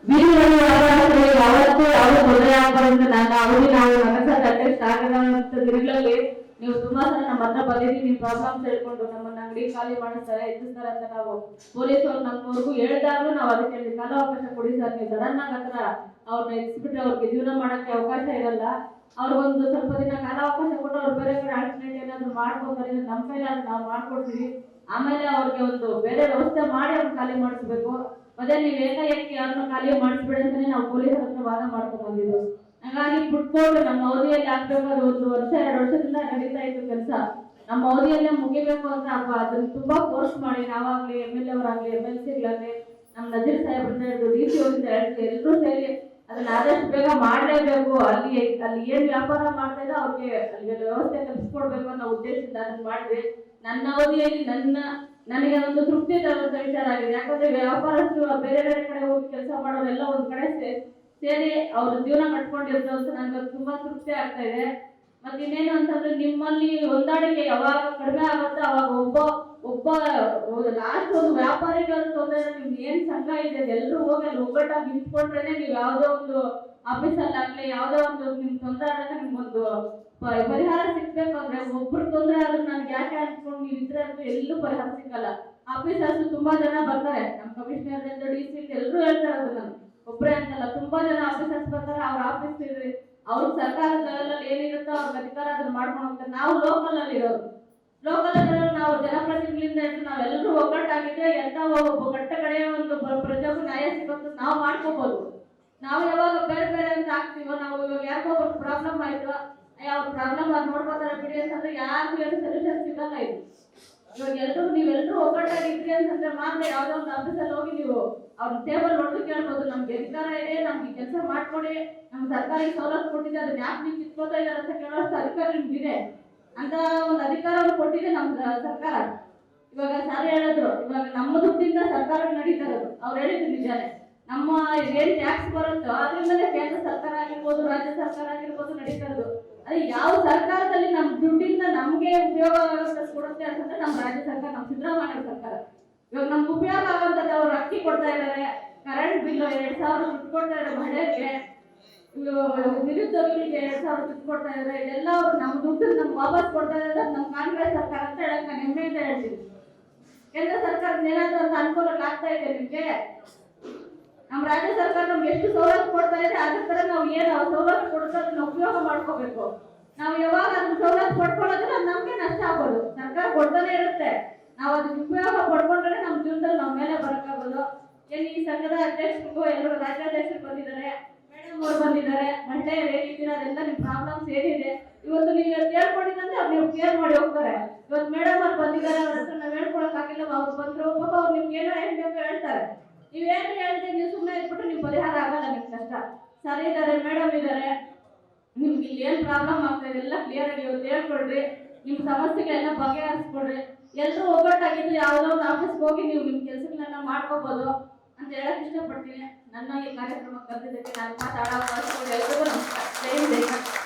ಬೀದಿಗಳು ಯಾವತ್ತೂ ಯಾವುದು ತೊಂದರೆ ಆಗಬಾರ್ದು ನನ್ನ ಅವಧಿ ನಾವು ಮನಸ್ಸಲ್ಲಿ ಅಡ್ಜಸ್ಟ್ ಆಗದಂತ ದಿನಗಳಲ್ಲಿ ನೀವು ತುಂಬಾ ಸಲ ನಮ್ಮ ಹತ್ರ ಬಂದಿದ್ದೀವಿ, ನಿಮ್ಮ ಪ್ರಾಬ್ಲಮ್ಸ್ ಹೇಳ್ಕೊಂಡು ನಮ್ಮನ್ನ ಅಂಗಡಿ ಖಾಲಿ ಮಾಡಿಸ್ತಾರೆ ಎತ್ತಿಸ್ತಾರೆ ಅಂತ ನಾವು ಪೊಲೀಸರು ನಮ್ಮವರೆಗೂ ಹೇಳ್ದಾಗ್ಲೂ ನಾವು ಅದಕ್ಕೆ ಕಾಲಾವಕಾಶ ಕೊಡಿ ಸರ್. ನೀವು ಸಡನ್ ಆಗಿ ಹತ್ರ ಅವ್ರನ್ನ ಎತ್ಬಿಟ್ರೆ ಅವ್ರಿಗೆ ಜೀವನ ಮಾಡಕ್ಕೆ ಅವಕಾಶ ಇರಲ್ಲ. ಅವ್ರಿಗೊಂದು ಸ್ವಲ್ಪ ದಿನ ಕಾಲಾವಕಾಶ ಕೊಟ್ಟು ಅವ್ರು ಬೇರೆ ಕಡೆ ಆಲ್ಟರ್ನೇಟ್ ಏನಾದ್ರು ಮಾಡ್ಕೋತಾರೆ, ನಮ್ಮ ಕೈಲಾದ್ರೆ ನಾವು ಮಾಡ್ಕೊಡ್ತೀವಿ. ಆಮೇಲೆ ಅವ್ರಿಗೆ ಒಂದು ಬೇರೆ ವ್ಯವಸ್ಥೆ ಮಾಡಿ ಅವ್ರನ್ನ ಖಾಲಿ ಮಾಡಿಸ್ಬೇಕು. ಮತ್ತೆ ನೀವು ಏಕಾಏಕಿ ಅವ್ರನ್ನ ಖಾಲಿ ಮಾಡಿಸ್ಬೇಡಿ ಅಂತಾನೆ ನಾವು ಪೊಲೀಸರ ಹತ್ರ ವಾದ ಮಾಡ್ಕೊಂಡು ಬಂದಿದ್ದು. ಹಾಗಾಗಿ ಬಿಟ್ಕೊಂಡು ನಮ್ಮ ಅವಧಿಯಲ್ಲಿ ಆಗ್ಬೇಕಾದ್ರೆ 1 ವರ್ಷ 2 ವರ್ಷದಿಂದ ನಡೀತಾ ಇತ್ತು ಕೆಲಸ. ನಮ್ಮ ಅವಧಿಯಲ್ಲೇ ಮುಗಿಬೇಕು ಅಂತ ಅದನ್ನ ತುಂಬಾ ಫೋರ್ಸ್ ಮಾಡಿ ನಾವಾಗ್ಲಿ MLA ಅವರಾಗ್ಲಿ MLCಗಳಾಗ್ಲಿ ನಮ್ಮ ನಜೀರ್ ಸಾಹೇಬ್ರಿಂದ ಹಿಡಿದು DC ಅವರಿಂದ ಎಲ್ಲರೂ ಸೇರಿ ಅದನ್ನ ಆದಷ್ಟು ಬೇಗ ಮಾಡಲೇಬೇಕು. ಅಲ್ಲಿ ಏನ್ ವ್ಯಾಪಾರ ಮಾಡ್ತಾ ಇದ್ರೆ ಅವ್ರಿಗೆ ಅಲ್ಲಿ ವ್ಯವಸ್ಥೆ ಕಲ್ಪಿಸ್ಕೊಡ್ಬೇಕು ಅನ್ನೋ ಉದ್ದೇಶದಿಂದ ಅದನ್ನ ಮಾಡಿದ್ವಿ. ನನ್ನ ಅವಧಿಯಲ್ಲಿ ನನಗೆ ಒಂದು ತೃಪ್ತಿ ತರುವಂತ ವಿಚಾರ ಆಗಿದೆ. ಯಾಕಂದ್ರೆ ವ್ಯಾಪಾರಸ್ಥರು ಬೇರೆ ಬೇರೆ ಕಡೆ ಹೋಗಿ ಕೆಲಸ ಮಾಡೋರೆಲ್ಲ ಒಂದ್ ಕಡೆ ಸೇರಿ ಅವ್ರ ಜೀವನ ಕಟ್ಕೊಂಡಿರ್ತಾರೆ ಅಂತ ನನಗೆ ತುಂಬಾ ತೃಪ್ತಿ ಆಗ್ತಾ ಇದೆ. ಮತ್ತೆ ಇನ್ನೇನು ಅಂತಂದ್ರೆ ನಿಮ್ಮಲ್ಲಿ ಹೊಂದಾಣಿಕೆ ಯಾವಾಗ ಕಡಿಮೆ ಆಗುತ್ತೆ ಅವಾಗ ಒಬ್ಬ ಲಾಸ್ಟ್ ಒಂದು ವ್ಯಾಪಾರಿಗಳ ತೊಂದರೆ ನಿಮ್ಗೆ ಏನ್ ಸಂಘ ಇದೆ ಎಲ್ಲರೂ ಹೋಗಿ ಅಲ್ಲಿ ಒಗ್ಗಟ್ಟಾಗಿ ನಿಂತ್ಕೊಂಡ್ರೇನೆ ನೀವು ಯಾವುದೋ ಒಂದು ಆಫೀಸಲ್ಲಿ ಆಗ್ಲಿ ಯಾವುದೋ ಒಂದು ನಿಮ್ ತೊಂದರೆ ಆದಾಗ ನಿಮ್ಗೊಂದು ಪರಿಹಾರ ಸಿಗ್ಬೇಕಂದ್ರೆ ಒಬ್ರು ತೊಂದರೆ ಆದ್ರೆ ನನ್ಗೆ ಯಾಕೆ ಅನ್ಸ್ಕೊಂಡು ನೀವು ಇದ್ರೆ ಅಂತ ಎಲ್ಲೂ ಪರಿಹಾರ ಸಿಕ್ಕಲ್ಲ. ಆಫೀಸರ್ಸ್ ತುಂಬಾ ಜನ ಬರ್ತಾರೆ, ನಮ್ಮ ಕಮಿಷನರ್ DC ಎಲ್ಲರೂ ಹೇಳ್ತಾರೆ ಅದನ್ನ ಒಬ್ಬರೇ ಅಂತಲ್ಲ, ತುಂಬಾ ಜನ ಆಫೀಸರ್ಸ್ ಬರ್ತಾರೆ. ಅವ್ರ ಆಫೀಸ್ ಅವ್ರ ಸರ್ಕಾರದ ಲೆವೆಲಲ್ಲಿ ಏನಿರುತ್ತೋ ಅವ್ರ ಅಧಿಕಾರ ಅದನ್ನ ಮಾಡ್ಕೊಂಡು ಹೋಗ್ತಾರೆ. ನಾವು ಲೋಕಲ್ ಅಲ್ಲಿ ಇರೋರು ನಾವು ಜನಪ್ರತಿನಿಧಿಗಳಿಂದ ನಾವೆಲ್ಲರೂ ಒಗ್ಗಟ್ಟಾಗಿದ್ರೆ ಎಂತ ಒಗ್ಗಟ್ಟ ಕಡೆ ಒಂದು ಪ್ರಜೆಗೂ ನ್ಯಾಯ ಸಿಗುತ್ತೆ ನಾವು ಮಾಡ್ಕೋಬಹುದು. ನಾವು ಯಾವಾಗ ಬೇರೆ ಬೇರೆ ಅಂತ ಆಗ್ತೀವೋ, ನಾವು ಇವಾಗ ಯಾಕೋ ಒಬ್ಬರು ಪ್ರಾಬ್ಲಮ್ ಆಯ್ತು ಅವ್ರ ಪ್ರಾಬ್ಲಮ್ ಅದು ನೋಡ್ಕೋತಾರೆ ಬಿಡಿ ಅಂತಂದ್ರೆ ಯಾರಿಗೂ ಏನು ಸೊಲ್ಯೂಷನ್ ಸಿಗಲ್ಲ. ಇದು ಇವಾಗ ನೀವೆಲ್ಲರೂ ಒಗ್ಗಟ್ಟಾಗಿದ್ರಿ ಅಂತಂದ್ರೆ ಮಾತ್ರ ಯಾವ್ದೋ ಒಂದು ಆಫೀಸಲ್ಲಿ ಹೋಗಿ ನೀವು ಅವ್ರ ಟೇಬಲ್ ಹೊಡೆದು ಕೇಳ್ಬೋದು, ನಮ್ಗೆ ಅಧಿಕಾರ ಇದೆ, ನಮ್ಗೆ ಕೆಲಸ ಮಾಡ್ಕೊಡಿ, ನಮ್ಗೆ ಸರ್ಕಾರಿ ಸವಲತ್ತು ಕೊಟ್ಟಿದೆ, ಅದನ್ನ ಯಾಕೆ ನೀವು ಕಿತ್ಕೋತಾ ಇದ್ದಾರೆ ಅಂತ ಕೇಳೋಷ್ಟು ಅಧಿಕಾರ ನಿಮ್ಗಿದೆ ಅಂತ ಒಂದು ಅಧಿಕಾರವನ್ನು ಕೊಟ್ಟಿದೆ ನಮ್ಮ ಸರ್ಕಾರ. ಇವಾಗ ಸಾರಿ ಹೇಳಿದ್ರು, ಇವಾಗ ನಮ್ಮ ದುಡ್ಡಿಂದ ಸರ್ಕಾರ ನಡೀತಾ ಇರೋದು. ಅವ್ರು ಹೇಳಿದ್ರು ನಿಜಾನೆ, ನಮ್ಮ ಏನ್ ಟ್ಯಾಕ್ಸ್ ಬರುತ್ತೋ ಅದರಿಂದಲೇ ಕೇಂದ್ರ ಸರ್ಕಾರ ಆಗಿರ್ಬೋದು ರಾಜ್ಯ ಸರ್ಕಾರ ಆಗಿರ್ಬೋದು ನಡೀತಾ ಇರೋದು. ಅದೇ ಯಾವ ಸರ್ಕಾರದಲ್ಲಿ ನಮ್ಮ ದುಡ್ಡಿಂದ ನಮ್ಗೆ ಉಪಯೋಗ ಕೊಡುತ್ತೆ ಅಂತಂದ್ರೆ ನಮ್ಮ ರಾಜ್ಯ ಸರ್ಕಾರ, ನಮ್ಮ ಸಿದ್ದರಾಮಯ್ಯ ಸರ್ಕಾರ. ಇವಾಗ ನಮ್ಗೆ ಉಪಯೋಗ ಆಗುವಂಥದ್ದು ಅವ್ರು ಅಕ್ಕಿ ಕೊಡ್ತಾ ಇದ್ದಾರೆ, ಕರೆಂಟ್ ಬಿಲ್ 2000 ದುಡ್ಡು ಕೊಡ್ತಾ ಇದ್ದಾರೆ ಮಹಿಳೆಗೆ, ನಿರುದ್ಯೋಗಿಗಳಿಗೆ 2000 ದುಡ್ಡು ಕೊಡ್ತಾ ಇದ್ದಾರೆ. ಇದೆಲ್ಲ ಅವ್ರು ನಮ್ಮ ದುಡ್ಡು ನಮ್ಗೆ ವಾಪಸ್ ಕೊಡ್ತಾ ಇದ್ದಾರೆ. ನಮ್ಮ ಕಾಂಗ್ರೆಸ್ ಸರ್ಕಾರ ಅಂತ ಹೇಳಕ್ ನಾನು ಹೆಮ್ಮೆಯಿಂದ ಹೇಳ್ತೀನಿ. ಕೇಂದ್ರ ಸರ್ಕಾರದ ಏನಾದ್ರೂ ಅಂತ ಅನುಕೂಲ ಆಗ್ತಾ ಇದೆ ನಿಮ್ಗೆ? ನಮ್ಮ ರಾಜ್ಯ ಸರ್ಕಾರ ನಮ್ಗೆ ಎಷ್ಟು ಸವಲತ್ತು ಕೊಡ್ತಾ ಇದೆ ಅದ್ರ ಕಡೆ ನಾವು ಏನು ಸವಲತ್ತು ಕೊಡುತ್ತೋ ಅದನ್ನ ಉಪಯೋಗ ಮಾಡ್ಕೋಬೇಕು. ನಾವು ಯಾವಾಗ ಅದನ್ನ ಸವಲತ್ತು ಪಡ್ಕೊಳ್ಳೋದ್ರೆ ಅದು ನಮ್ಗೆ ನಷ್ಟ ಆಗೋದು. ಸರ್ಕಾರ ಕೊಡ್ತಾನೆ ಇರುತ್ತೆ, ನಾವು ಅದನ್ನ ಉಪಯೋಗ ಪಡ್ಕೊಂಡ್ರೆ ನಮ್ಮ ಜೀವನದಲ್ಲಿ ನಾವು ಮೇಲೆ ಬರಕ್ಕಾಗೋದು. ಏನು ಈ ಸಂಘದ ಅಧ್ಯಕ್ಷರಿಗೂ ಎಲ್ಲರೂ ರಾಜ್ಯಾಧ್ಯಕ್ಷರು ಬಂದಿದ್ದಾರೆ, ಮೇಡಮ್ ಅವರು ಬಂದಿದ್ದಾರೆ, ಮಹಿಳೆಯರು ಏನಿದ್ದೀರಾ ಅದೆಲ್ಲ ನಿಮ್ಮ ಪ್ರಾಬ್ಲಮ್ಸ್ ಏನಿದೆ ಇವತ್ತು ನೀವು ಹೇಳ್ಕೊಂಡಿದ್ದಂದ್ರೆ ಅವ್ರು ನೀವು ಕೇರ್ ಮಾಡಿ ಹೋಗ್ತಾರೆ. ಇವತ್ತು ಮೇಡಮ್ ಅವ್ರು ಬಂದಿದ್ದಾರೆ, ಅವ್ರ ಹತ್ರ ನಾವು ಹೇಳ್ಕೊಳಕ್ ಆಗಿಲ್ಲ, ಅವ್ರು ಬಂದ್ರು ಪಾಪ ಅವ್ರು ನಿಮ್ಗೆ ಏನೋ ಹೇಳ್ಬೇಕು ಹೇಳ್ತಾರೆ. ನೀವೇನು ಹೇಳ್ತೀವಿ ನೀವು ಸುಮ್ಮನೆ ಇದ್ಬಿಟ್ಟು ನೀವು ಪರಿಹಾರ ಆಗಲ್ಲ. ನಿಮ್ ಕಷ್ಟ ಸರಿ ಇದ್ದಾರೆ, ಮೇಡಮ್ ಇದ್ದಾರೆ, ನಿಮ್ಗೆ ಇಲ್ಲಿ ಏನ್ ಪ್ರಾಬ್ಲಮ್ ಆಗ್ತಾ ಇದೆ ಎಲ್ಲ ಕ್ಲಿಯರ್ ಆಗಿ ಇವತ್ತು ಹೇಳ್ಕೊಡ್ರಿ, ನಿಮ್ ಸಮಸ್ಯೆಗಳೆಲ್ಲ ಬಗೆಹರಿಸ್ಕೊಡ್ರಿ. ಎಲ್ಲರೂ ಒಗ್ಗಟ್ಟಾಗಿದ್ದು ಯಾವುದೋ ಒಂದು ಆಫೀಸ್ಗೆ ಹೋಗಿ ನೀವು ನಿಮ್ಮ ಕೆಲಸಗಳನ್ನ ಮಾಡ್ಕೋಬಹುದು ಅಂತ ಹೇಳಕ್ ಇಷ್ಟಪಡ್ತೀನಿ. ನನ್ನ ಈ ಕಾರ್ಯಕ್ರಮ ಕರೆದಿದ್ದಕ್ಕೆ ನಾನು ಮಾತಾಡೋ ಎಲ್ಲರಿಗೂ ನಮಸ್ಕಾರ.